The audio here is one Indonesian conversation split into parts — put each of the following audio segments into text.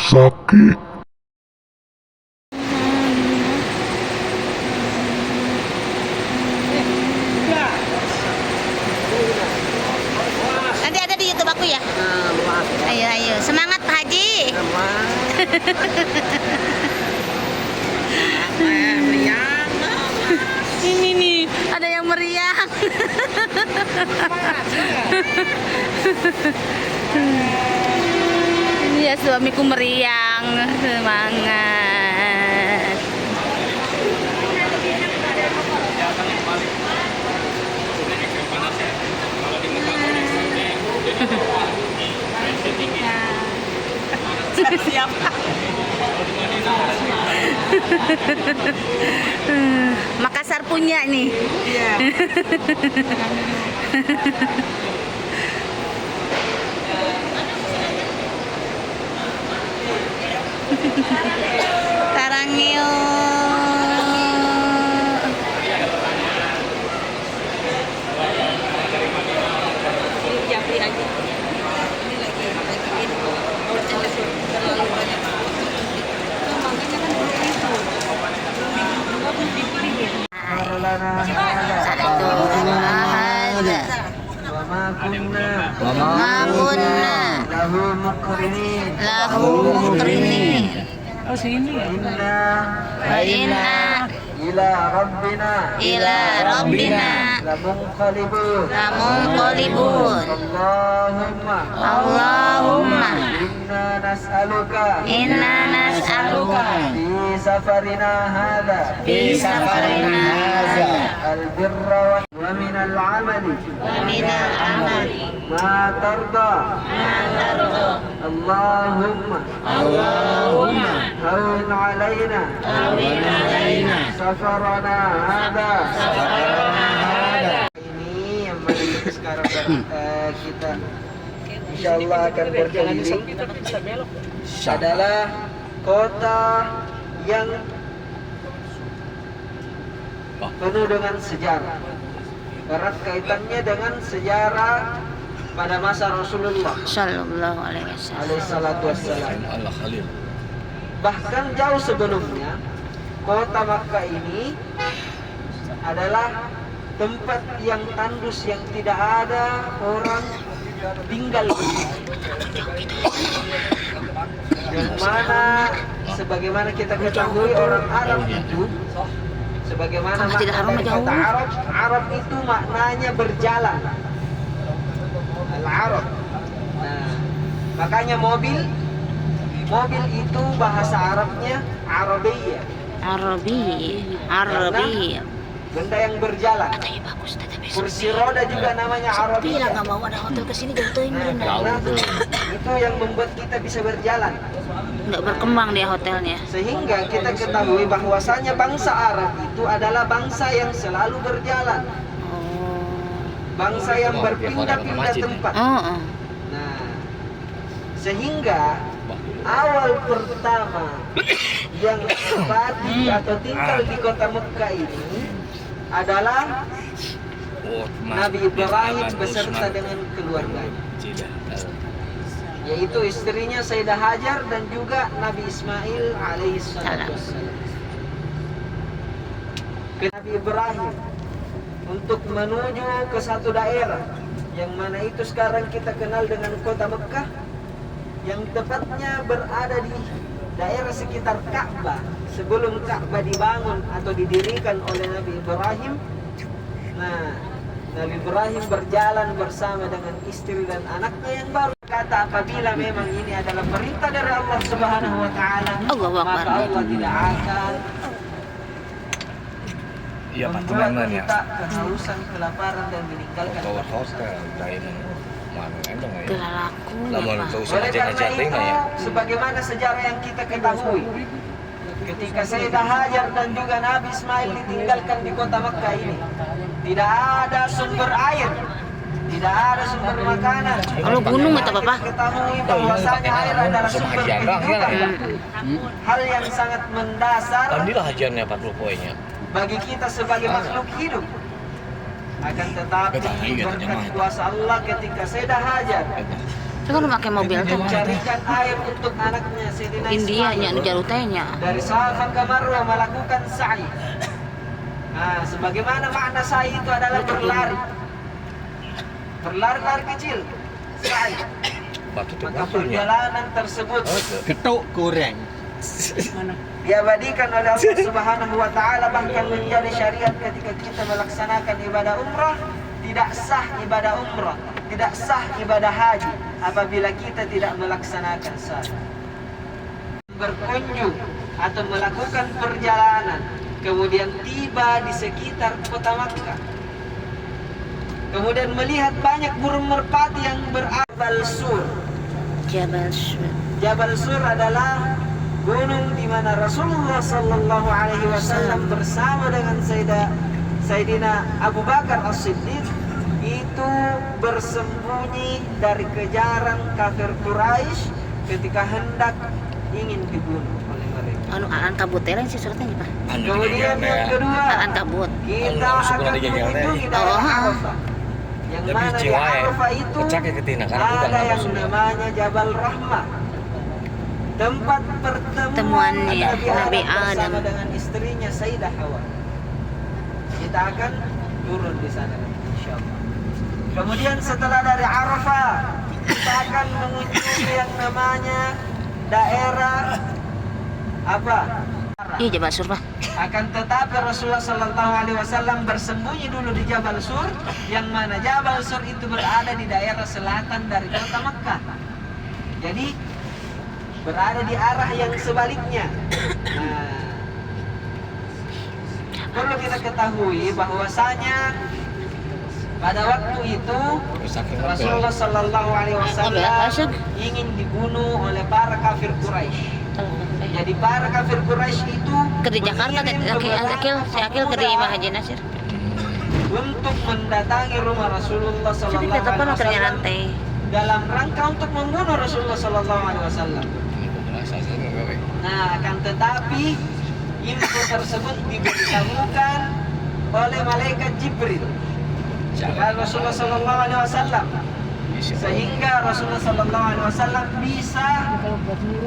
sakit. Nanti ada di YouTube aku ya. Ayo ayo, semangat Pak Haji. Ini nih, ada yang meriang. Ini ya suamiku meriang, semangat. Siap. Makassar punya nih. Iya. Tarangeo. Lahu mukrinin. Oh sini ya. Inna ila rabbina lamunqalibun. Allahumma inna nas'aluka fi safarina hadha albirra wa min al-amali ma tarda. Allahumma hawwin alaina safarana hadha. Ini yang mana kita sekarang kita insyaallah akan berkeliling adalah kota yang penuh dengan sejarah. Erat kaitannya dengan sejarah pada masa Rasulullah Sallallahu alaihi Wasallam. Bahkan jauh sebelumnya, kota Makkah ini adalah tempat yang tandus, yang tidak ada orang tinggal. Yang mana sebagaimana kita ketahui orang Arab itu, sebagaimana makna kata Arab itu maknanya berjalan. Al-Arab. Nah, makanya mobil itu bahasa Arabnya Arabiyah. Arabi. Benda yang berjalan. Kursi roda juga namanya Arabiyah. Bilang nggak mau ada hotel kesini jatuhin Nah, itu yang membuat kita bisa berjalan. Nggak berkembang dia hotelnya. Sehingga kita ketahui bahwasanya bangsa Arab itu adalah bangsa yang selalu berjalan. Bangsa yang berpindah-pindah tempat. Nah, sehingga awal pertama yang badi atau tinggal di kota Mekah ini adalah Nabi Ibrahim beserta dengan keluarganya, yaitu istrinya Sayyidah Hajar dan juga Nabi Ismail alaihissalam. Nabi Ibrahim untuk menuju ke satu daerah yang mana itu sekarang kita kenal dengan kota Mekah, yang tepatnya berada di daerah sekitar Ka'bah sebelum Ka'bah dibangun atau didirikan oleh Nabi Ibrahim. Nah, Nabi Ibrahim berjalan bersama dengan istri dan anaknya yang baru. Kata apabila memang ini adalah perintah dari Allah Subhanahu wa taala, maka Allah tidak akan membuat kita kehausan, kelaparan dan meninggalkan hostel Kelalaku. oleh karena itu, sebagaimana sejarah yang kita ketahui, ketika Sayyidah Hajar dan juga Nabi Ismail ditinggalkan di kota Makkah ini, tidak ada sumber air, tidak ada sumber makanan. Kalau gunung atau apa? Ketahui bahwasanya air adalah sumber kehidupan. Hal yang sangat mendasar Alhamdulillah hajarnya 40 poinnya. bagi kita sebagai makhluk hidup. Akan tetapi berkat kuasa Allah ketika Sayyidah Hajar Coba lu pakai mobil teh. mencarikan air untuk anaknya Sayyidina India nya Ismail. nu jarutenya. Dari Safa ke Marwah melakukan sa'i. Nah, sebagaimana makna sa'i itu adalah berlari. Berlari-lari kecil. Sa'i. Batu tuh Maka batunya. perjalanan tersebut Ketuk kurang. diabadikan oleh Allah Subhanahu wa taala, bahkan menjadi syariat ketika kita melaksanakan ibadah umrah. Tidak sah ibadah umrah, tidak sah ibadah haji apabila kita tidak melaksanakan sa'i. Berkunjung atau melakukan perjalanan, kemudian tiba di sekitar kota Makkah, kemudian melihat banyak burung merpati yang Jabal Sur. Jabal Sur. Jabal Sur adalah gunung di mana Rasulullah Sallallahu Alaihi Wasallam bersama dengan Sayyidina Abu Bakar As-Siddiq itu bersembunyi dari kejaran kafir Quraisy ketika hendak ingin dibunuh oleh mereka. Anu kabut teh lain sih suratnya Pak. Kemudian yang kedua, Kabut. kita Anu, akan sekolah di Jakarta mengunjungi ya? daerah Oh, Arafah. Yang Lebih mana di jiwa ya. Arafah itu Pecah kayak ketina, karena bukan ada nama yang sudah. namanya Jabal Rahmah. Tempat pertemuan Temuannya Nabi bersama Adam. dengan istrinya Sayyidah Hawa. Kita akan turun di sana nanti, insyaallah. Kemudian setelah dari Arafah, kita akan mengunjungi yang namanya daerah apa? Iya Jabal Sur Pak. Akan tetapi Rasulullah Sallallahu Alaihi Wasallam bersembunyi dulu di Jabal Sur, yang mana Jabal Sur itu berada di daerah selatan dari kota Makkah. Jadi berada di arah yang sebaliknya. Nah, perlu kita ketahui bahwasanya pada waktu itu Rasulullah Sallallahu Alaihi Wasallam ingin dibunuh oleh para kafir Quraisy. Jadi para kafir Quraisy itu Ke di Jakarta teh si Akil ke di Imah Haji Nasir. untuk mendatangi rumah Rasulullah Tapi Sallallahu tetap Alaihi ternyata Wasallam rantai. dalam rangka untuk membunuh Rasulullah Sallallahu Alaihi Wasallam. Nah, akan tetapi info tersebut diberitahukan oleh malaikat Jibril kepada Rasulullah Sallallahu Alaihi Wasallam, sehingga Rasulullah Sallallahu Alaihi Wasallam bisa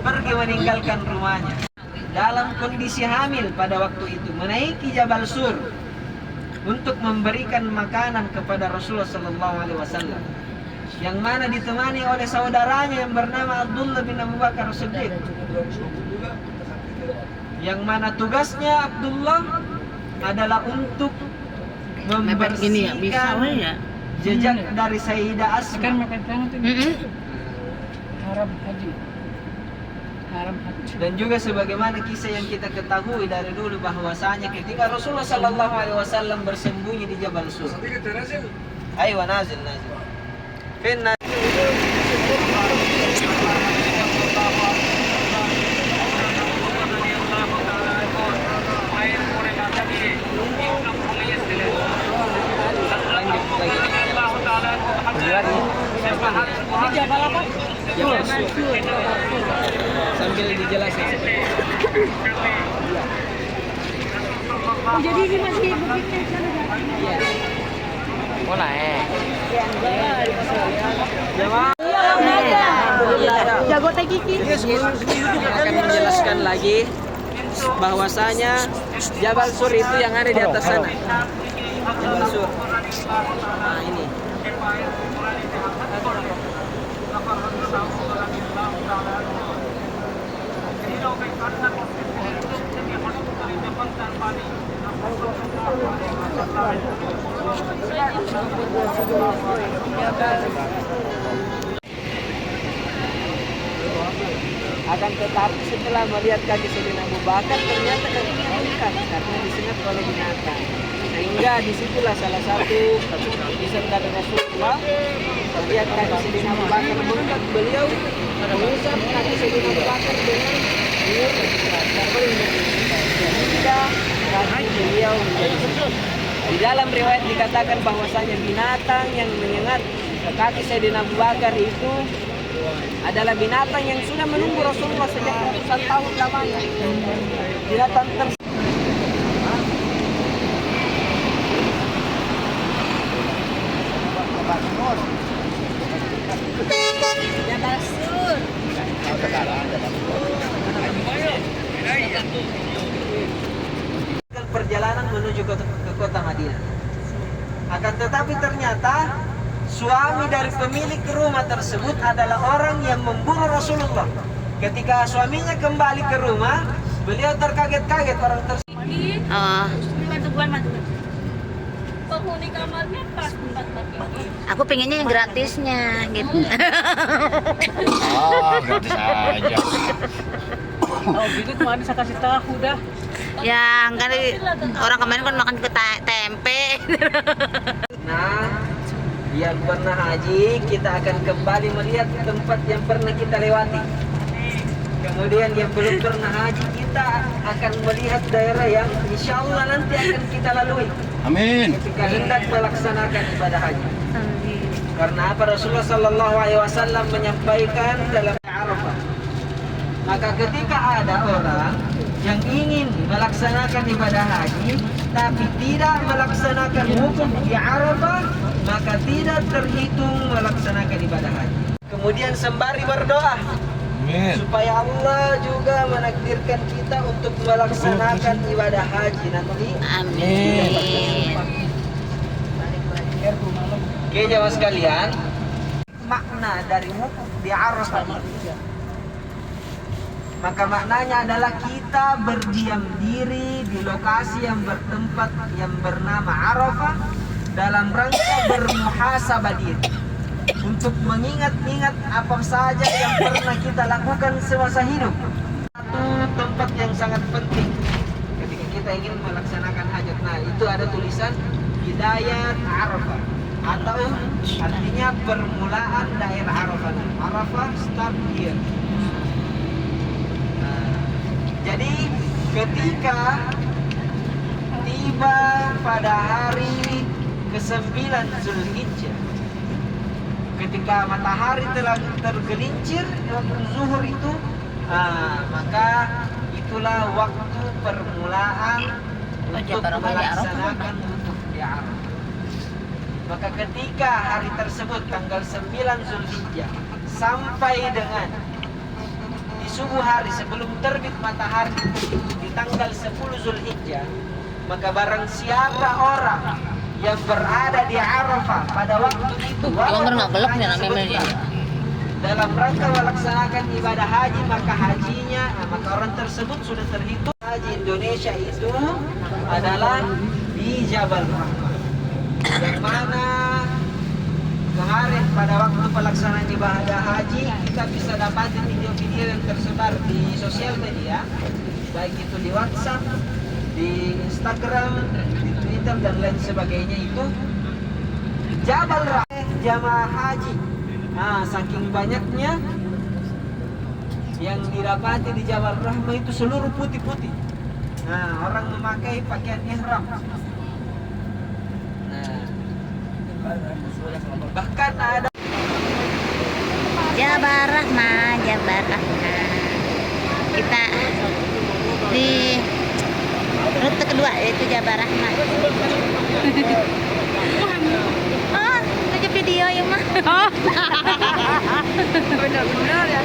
pergi meninggalkan rumahnya dalam kondisi hamil pada waktu itu, menaiki Jabal Sur untuk memberikan makanan kepada Rasulullah Sallallahu Alaihi Wasallam, yang mana ditemani oleh saudaranya yang bernama Abdullah bin Abu Bakar Siddiq, yang mana tugasnya Abdullah adalah untuk membersihkan jejak dari Sayyidah Asma. Dan juga sebagaimana kisah yang kita ketahui dari dulu bahwasanya ketika Rasulullah Sallallahu Alaihi Wasallam bersembunyi di Jabal Sur. Ayo nazil. Fin Ini Jabal apa? Jabal Sur. Sambil dijelasin. Jadi ini masih begitu. Mulai. Jago teh Kiki. Akan menjelaskan lagi bahwasanya Jabal Sur itu yang ada di atas sana. Jabal Sur. Nah, ini. Akan tetapi setelah melihat kaki Sayyidina Abu Bakar, ternyata kakinya mengikat karena disengat oleh binatang. Sehingga disitulah salah satu kisah dari Rasulullah, melihat kaki Sayyidina Abu Bakar mengikat, beliau mengusap kaki Sayyidina Abu Bakar dengan beliau sehingga kaki beliau menjadi sembuh. Di dalam riwayat dikatakan bahwasanya binatang yang menyengat kaki Sayyidina Abu Bakar itu adalah binatang yang sudah menunggu Rasulullah sejak ratusan tahun lamanya. Binatang tersebut Perjalanan menuju ke kota Madinah. Akan tetapi ternyata suami dari pemilik rumah tersebut adalah orang yang membunuh Rasulullah. Ketika suaminya kembali ke rumah, beliau terkaget-kaget orang tersebut. Oh, Penghuni kamarnya pas 4 laki. aku pengennya yang gratisnya gitu. Gratis aja. Oh, gitu kemarin saya kasih tahu dah. Yang kan orang kemarin kan makan ke tempe. Nah, yang pernah haji, kita akan kembali melihat tempat yang pernah kita lewati. Kemudian yang belum pernah haji, kita akan melihat daerah yang insya Allah nanti akan kita lalui Amin. ketika hendak melaksanakan ibadah haji. Karena apa? Rasulullah Sallallahu Alaihi Wasallam menyampaikan dalam Arafah. Maka ketika ada orang yang ingin melaksanakan ibadah haji tapi tidak melaksanakan wukuf di Arafah, maka tidak terhitung melaksanakan ibadah haji. Kemudian sembari berdoa Amin. supaya Allah juga menakdirkan kita untuk melaksanakan ibadah haji nanti. Amin. Oke jamaah sekalian, makna dari wukuf di Arafah ini, maka maknanya adalah kita berdiam diri di lokasi yang bertempat yang bernama Arafah dalam rangka bermuhasabah diri untuk mengingat-ingat apa saja yang pernah kita lakukan semasa hidup. Satu tempat yang sangat penting ketika kita ingin melaksanakan hajat. Nah, itu ada tulisan Bidayat Arafah atau artinya permulaan daerah Arafah. Arafah start here. Jadi ketika tiba pada hari ke-9 Zulhijjah, ketika matahari telah tergelincir waktu zuhur itu, maka itulah waktu permulaan untuk melaksanakan wukuf di Arafah. Maka ketika hari tersebut tanggal 9 Zulhijjah sampai dengan subuh hari sebelum terbit matahari di tanggal 10 Zulhijjah, maka barang siapa orang yang berada di Arafah pada waktu itu dalam rangka melaksanakan ibadah haji, maka hajinya, maka orang tersebut sudah terhitung. Haji Indonesia itu adalah di Jabal Rahmah, yang mana kemarin pada waktu pelaksanaan ibadah haji kita bisa dapati video-video yang tersebar di sosial media, baik itu di WhatsApp, di Instagram, di Twitter dan lain sebagainya. Itu Jabal Rahmah jamaah haji. Nah, saking banyaknya yang didapati di Jabal Rahmah itu seluruh putih-putih. Nah, orang memakai pakaian ihram. Bahkan ada Jabal Rahmah, Jabal Rahmah. Kita di rute kedua yaitu Jabal Rahmah. Oh, aja video ya mah. Oh. Benar-benar ya.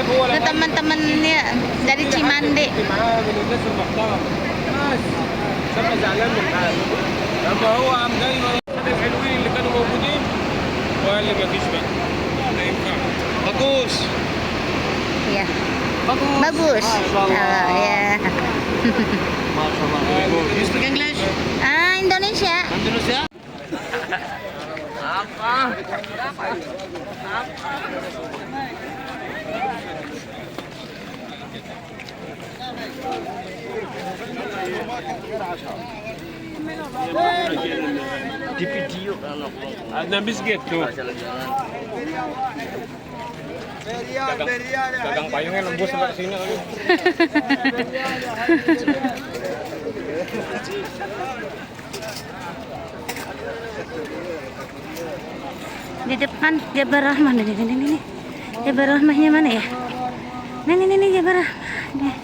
Ke teman-temannya dari Cimande. sama زعلان من حاله لما هو قام جاي الحلوين اللي كانوا موجودين وقال لي مفيش بقى ما ينفعش بكوس Iya. Bagus. Oh, ya. You speak English? Indonesia. Indonesia? Di video kan ada biskuit tuh. Dagang payungnya lembus sampai sini lagi. Di depan Jabal Rahmah nih. Jabal Rahmahnya mana ya? Nih Jabal Rahmah. Nih.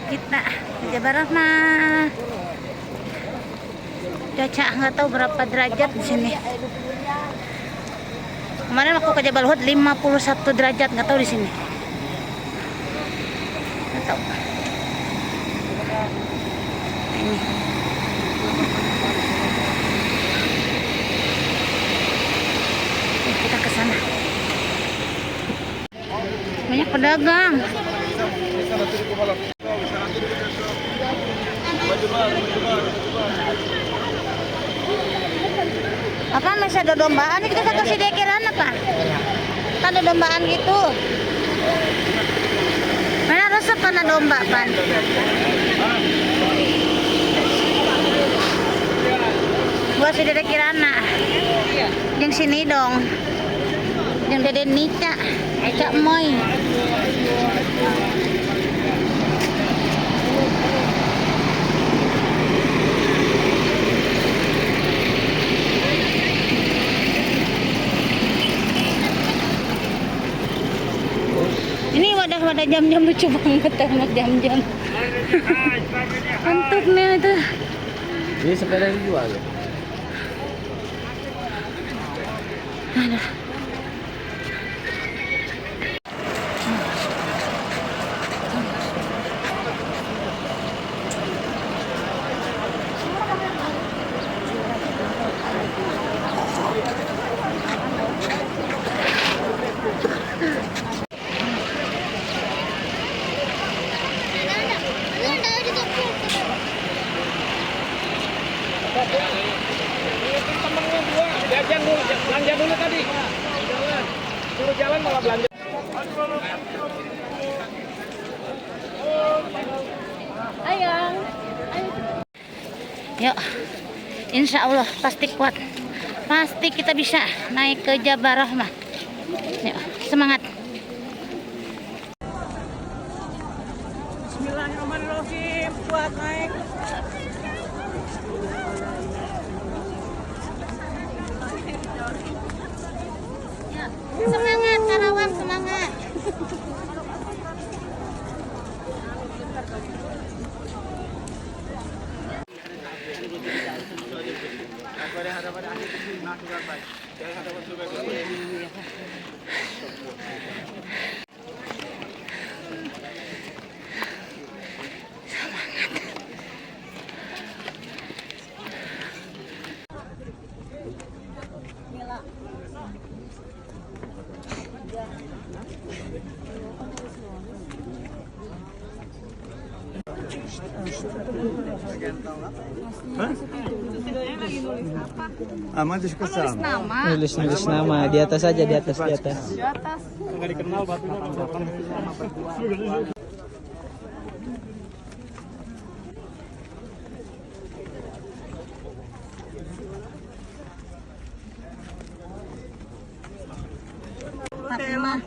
Kita ke Jabal Rahmah. Cuaca nggak tahu berapa derajat di sini. Kemarin aku ke Jabal Uhud 51 derajat, nggak tahu di sini. Nggak tahu. Ini. Kita ke sana. Banyak pedagang. Apa masih ada dombaan? Kita kasih dekeran apa? Kan ada dombaan gitu. Mana resep karena domba pan? Gua si Dede Kirana. Yang sini dong. Yang Dede Nica, Cak Moy. Ini wadah-wadah jam-jam lucu banget banget jam-jam. Mantapnya itu. Ini sepeda dijual. Aduh. Jajan dulu, belanja dulu tadi. Suruh jalan malah belanja. Ayang. Yuk, insya Allah pasti kuat. Pasti kita bisa naik ke Jabal Rahmah. Yuk, semangat. Bismillahirrahmanirrahim. Kuat naik. Semangat Karawang, semangat. Aman ke sana. Nulis nama di atas aja, di atas. Enggak dikenal batunya. Fatimah.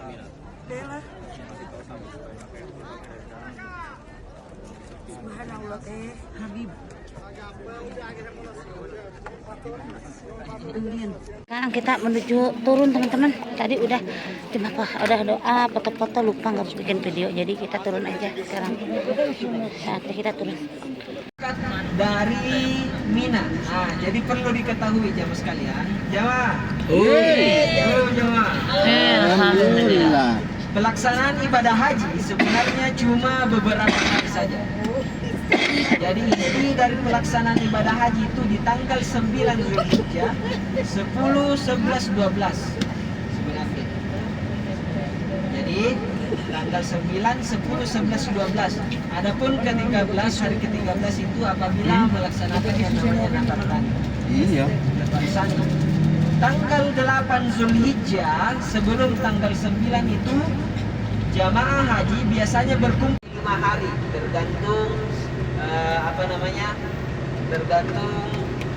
Subhanallah teh Habib. Sekarang kita menuju turun teman-teman. Tadi udah doa, foto-foto, lupa nggak harus bikin video. Jadi kita turun aja sekarang. Saatnya kita turun. Dari Mina. Nah, jadi perlu diketahui jamaah sekalian. Jamaah. Jamaah. Alhamdulillah. Pelaksanaan ibadah haji sebenarnya cuma beberapa hari saja. Jadi inti dari pelaksanaan ibadah haji itu di tanggal 9 Zulhijjah, 10, 11, 12 sebenarnya. Jadi tanggal 9, 10, 11, 12. Adapun ke-13, hari ke-13 itu apabila melaksanakan yang namanya Natal. Iya. Tanggal 8 Zulhijjah sebelum tanggal 9 itu jamaah haji biasanya berkumpul 5 hari tergantung tergantung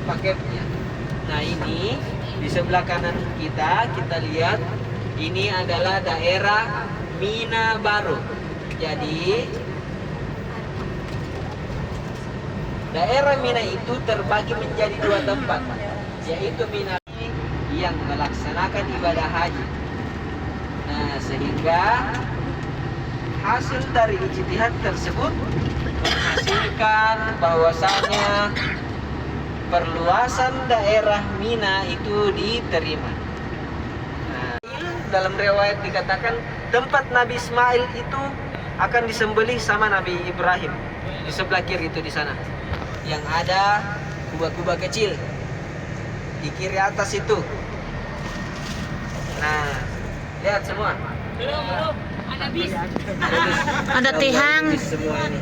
paketnya. Nah ini di sebelah kanan kita lihat ini adalah daerah Mina Baru. Jadi daerah Mina itu terbagi menjadi 2 tempat, yaitu Mina yang melaksanakan ibadah haji. Nah, sehingga hasil dari ijtihad tersebut menghasilkan bahwasanya perluasan daerah Mina itu diterima. Nah, dalam riwayat dikatakan tempat Nabi Ismail itu akan disembelih sama Nabi Ibrahim. Di sebelah kiri itu di sana. Yang ada kubah-kubah kecil. Di kiri atas itu. Nah, lihat semua. Ada tihang. Semua ini.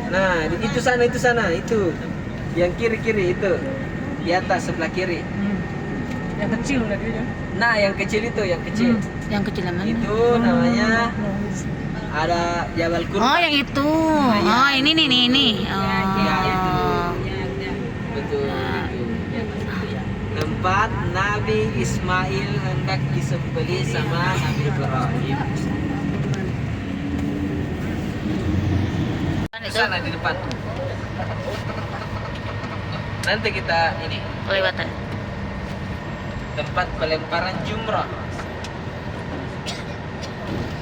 Nah, itu sana, itu. Yang kiri-kiri itu. Di atas sebelah kiri. Yang kecil udah dia. Nah, yang kecil itu, yang kecil. Yang kecil mana? Itu namanya ada Jabal Qurba. Oh, yang itu. Oh, ini nih. Oh. Ya, itu. Betul, itu. Tempat Nabi Ismail hendak disembelih sama Nabi Ibrahim. Di sana di depan. Nanti kita ini Kelewatan. tempat pelemparan jumrah.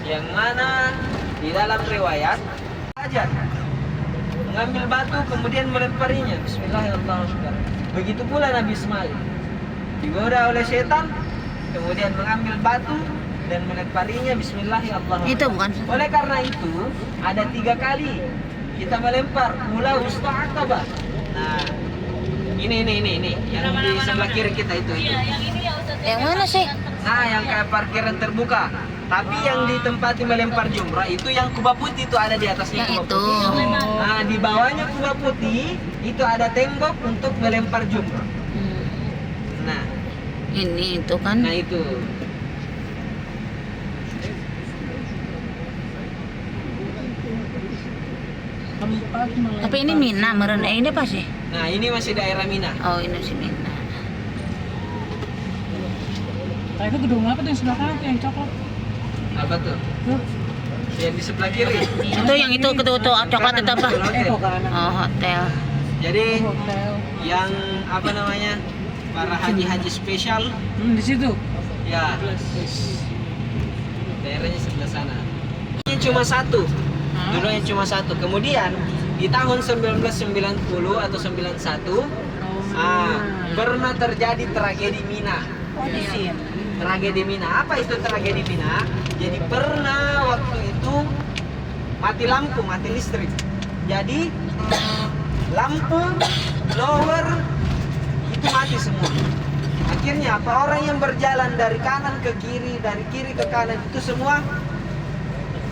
Yang mana di dalam riwayat aja mengambil batu kemudian melemparinya. Bismillahirrahmanirrahim. Begitu pula Nabi Ismail digoda oleh setan kemudian mengambil batu dan melemparinya. Bismillahirrahmanirrahim. Itu bukan? Oleh karena itu ada 3 kali kita melempar mula wusta aqabah. Nah, ini yang di sebelah kiri kita itu. Yang mana sih? Nah, yang kayak parkiran terbuka. Tapi yang ditempati melempar jumrah itu yang kubah putih itu ada di atasnya Yang kubah itu. putih. Nah, di bawahnya kubah putih itu ada tembok untuk melempar jumrah. Nah, Ini itu kan. nah itu. Tapi ini Mina meren. Ini apa sih? Nah, ini masih daerah Mina. Oh, ini sih Mina. Nah, itu gedung apa tuh yang sebelah kanan yang coklat? Apa tuh? Tuh. Yang di sebelah kiri. Itu yang itu coklat itu apa? Hotel. Oh, hotel. Jadi Hotel. yang apa namanya? Para haji-haji spesial Di situ. ya. Daerahnya sebelah sana. Ini cuma satu. Dulunya cuma satu. Kemudian di tahun 1990 atau 91 pernah terjadi tragedi Mina. Tragedi Mina. Apa itu tragedi Mina? Jadi pernah waktu itu mati lampu, mati listrik. Jadi lampu blower itu mati semua. Akhirnya apa, orang yang berjalan dari kanan ke kiri, dari kiri ke kanan itu semua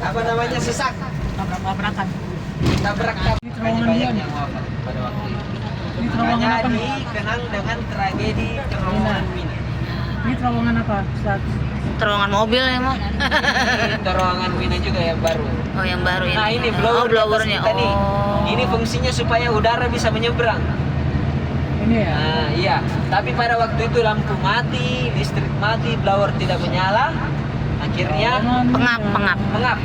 apa namanya sesak. Tabrakan. Tabrak banyak yang wafat pada waktu itu. Ini terowongan Makanya apa nih? dikenang dengan tragedi terowongan Mina. Ini terowongan apa, Ustaz? Terowongan mobil emang. Ini terowongan Mina juga yang baru. Oh, yang baru ini. Nah, ini blower Oh, blowernya. kita nih. Oh. Ini fungsinya supaya udara bisa menyeberang. Ini ya. Nah, iya. Tapi pada waktu itu lampu mati, listrik mati, blower tidak menyala. Akhirnya Pengap. mengap.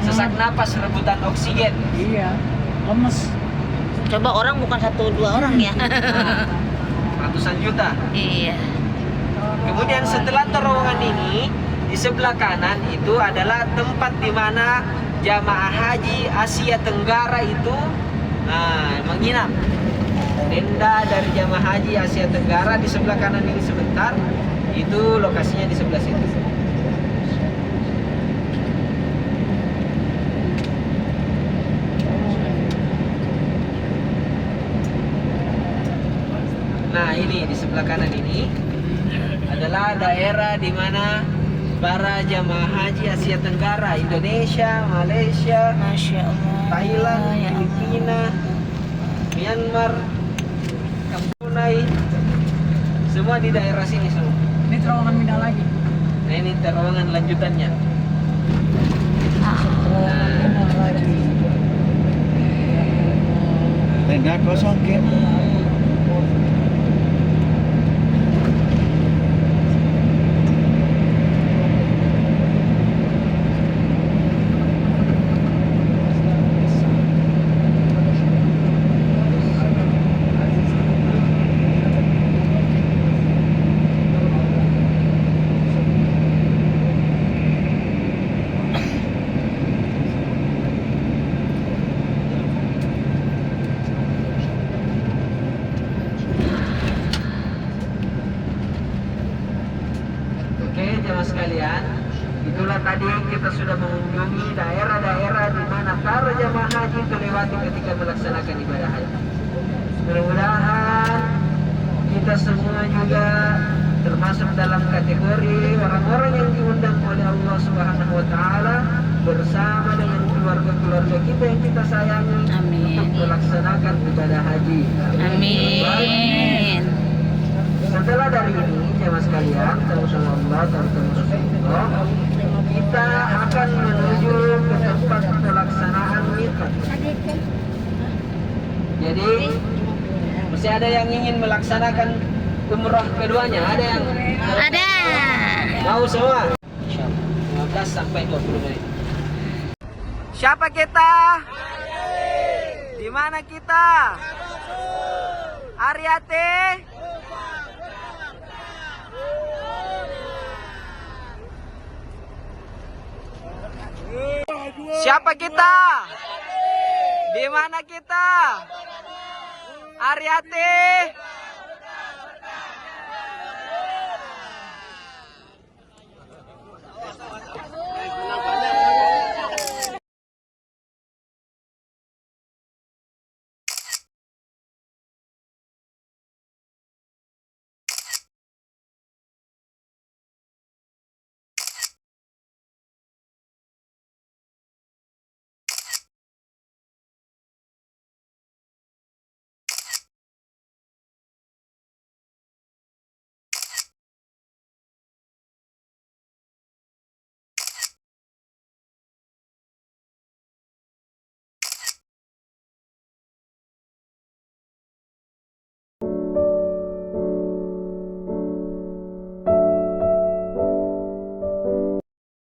Sesak napas, rebutan oksigen. Iya. Lemes. Coba orang bukan 1-2 orang ya. Nah, ratusan juta. Iya. Kemudian setelah terowongan ini, di sebelah kanan itu adalah tempat di mana jamaah haji Asia Tenggara itu menginap. Tenda dari jamaah haji Asia Tenggara di sebelah kanan ini sebentar, itu lokasinya di sebelah situ. Nah, ini di sebelah kanan ini adalah daerah di mana para jamaah haji Asia Tenggara, Indonesia, Malaysia, Masya Allah. Thailand, Ya Allah. Filipina, Myanmar, Brunei, semua di daerah sini semua. Ini terowongan Mina lagi. Nah, ini terowongan lanjutannya. Mina lagi. Tenda kosong Kim. sekalian, itulah tadi kita sudah mengunjungi daerah-daerah di mana para jamaah haji itu lewati ketika melaksanakan ibadah haji. Mudah-mudahan kita semua juga termasuk dalam kategori orang-orang yang diundang oleh Allah Subhanahu wa taala bersama dengan keluarga-keluarga kita yang kita sayangi. Amin. Untuk melaksanakan ibadah haji. Amin. Setelah dari ini, jemaah sekalian, sama-sama Allah dan Rasulullah, kita akan menuju ke tempat pelaksanaan miqat. Jadi, masih ada yang ingin melaksanakan umrah keduanya? Ada yang Ada. mau semua? 15 sampai 20 menit. Siapa kita? Di mana kita? Ariate. Siapa kita? Di mana kita? Ariate.